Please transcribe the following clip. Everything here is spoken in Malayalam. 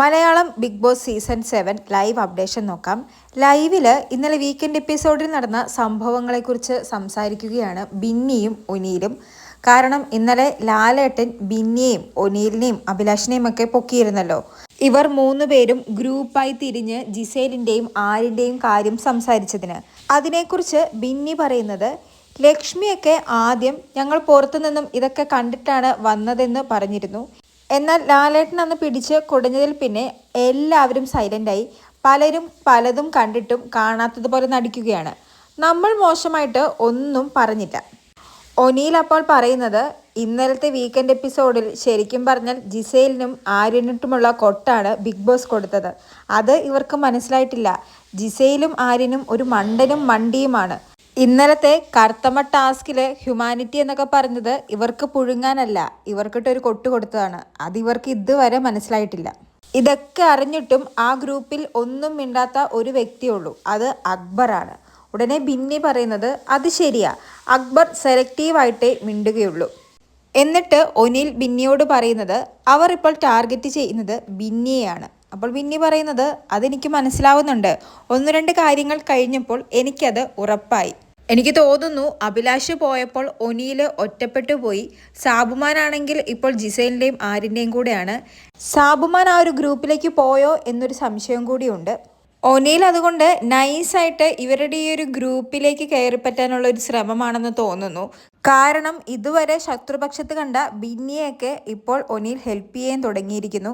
Malayalam Big Boss season 7 live updation നോക്കാം. ലൈവിൽ ഇന്നലെ വീക്കെൻഡ് എപ്പിസോഡിൽ നടന്ന സംഭവങ്ങളെക്കുറിച്ച് സംസാരിക്കുകയാണ് ബിന്നിയും ഒനീലും. കാരണം ഇന്നലെ ലാലേട്ടൻ ബിന്നിയെയും ഒനീലിനെയും അഭിലാഷിനെയും ഒക്കെ പൊക്കിയിരുന്നല്ലോ. ഇവർ മൂന്നുപേരും ഗ്രൂപ്പായി തിരിഞ്ഞ് ജിസേലിൻ്റെയും ആര്യൻ്റെയും കാര്യം സംസാരിച്ചതിന്. അതിനെക്കുറിച്ച് ബിന്നി പറയുന്നത്, ലക്ഷ്മിയൊക്കെ ആദ്യം ഞങ്ങൾ പുറത്തുനിന്നും ഇതൊക്കെ കണ്ടിട്ടാണ് വന്നതെന്ന് പറഞ്ഞിരുന്നു. എന്നാൽ ലാലേട്ടൻ അന്ന് പിടിച്ച് കുടഞ്ഞതിൽ പിന്നെ എല്ലാവരും സൈലൻ്റായി. പലരും പലതും കണ്ടിട്ടും കാണാത്തതുപോലെ നടിക്കുകയാണ്. നമ്മൾ മോശമായിട്ട് ഒന്നും പറഞ്ഞില്ല. ഒനീൽ അപ്പോൾ പറയുന്നത്, ഇന്നലത്തെ വീക്കെൻഡ് എപ്പിസോഡിൽ ശരിക്കും പറഞ്ഞാൽ ജിസേലിനും ആര്യനിട്ടുമുള്ള കൊട്ടാണ് ബിഗ് ബോസ് കൊടുത്തത്. അത് ഇവർക്ക് മനസ്സിലായിട്ടില്ല. ജിസേലും ആര്യനും ഒരു മണ്ടനും മണ്ടിയുമാണ്. ഇന്നലത്തെ കർത്തമ്മ ടാസ്കിൽ ഹ്യൂമാനിറ്റി എന്നൊക്കെ പറഞ്ഞത് ഇവർക്ക് പുഴുങ്ങാനല്ല, ഇവർക്കിട്ടൊരു കൊട്ട് കൊടുത്തതാണ്. അത് ഇവർക്ക് ഇതുവരെ മനസ്സിലായിട്ടില്ല. ഇതൊക്കെ അറിഞ്ഞിട്ടും ആ ഗ്രൂപ്പിൽ ഒന്നും മിണ്ടാത്ത ഒരു വ്യക്തിയുള്ളൂ, അത് അക്ബറാണ്. ഉടനെ ബിന്നി പറയുന്നത്, അത് ശരിയാ, അക്ബർ സെലക്റ്റീവായിട്ടേ മിണ്ടുകയുള്ളൂ. എന്നിട്ട് ഒനിൽ ബിന്നിയോട് പറയുന്നത്, അവർ ഇപ്പോൾ ടാർഗറ്റ് ചെയ്യുന്നത് ബിന്നിയെയാണ്. അപ്പോൾ ബിന്നി പറയുന്നത്, അതെനിക്ക് മനസ്സിലാവുന്നുണ്ട്. ഒന്ന് രണ്ട് കാര്യങ്ങൾ കഴിഞ്ഞപ്പോൾ എനിക്കത് ഉറപ്പായി. എനിക്ക് തോന്നുന്നു അഭിലാഷ് പോയപ്പോൾ ഒനീൽ ഒറ്റപ്പെട്ടു പോയി. സാബുമാനാണെങ്കിൽ ഇപ്പോൾ ജിസേലിൻ്റെയും ആര്യൻ്റെയും കൂടെയാണ്. സാബുമാൻ ആ ഒരു ഗ്രൂപ്പിലേക്ക് പോയോ എന്നൊരു സംശയം കൂടിയുണ്ട്. ഒനീൽ അതുകൊണ്ട് നൈസായിട്ട് ഇവരുടെ ഈ ഒരു ഗ്രൂപ്പിലേക്ക് കയറിപ്പറ്റാനുള്ള ഒരു ശ്രമമാണെന്ന് തോന്നുന്നു. കാരണം ഇതുവരെ ശത്രുപക്ഷത്ത് കണ്ട ബിന്നിയെയൊക്കെ ഇപ്പോൾ ഒനീൽ ഹെൽപ്പ് ചെയ്യാൻ തുടങ്ങിയിരിക്കുന്നു.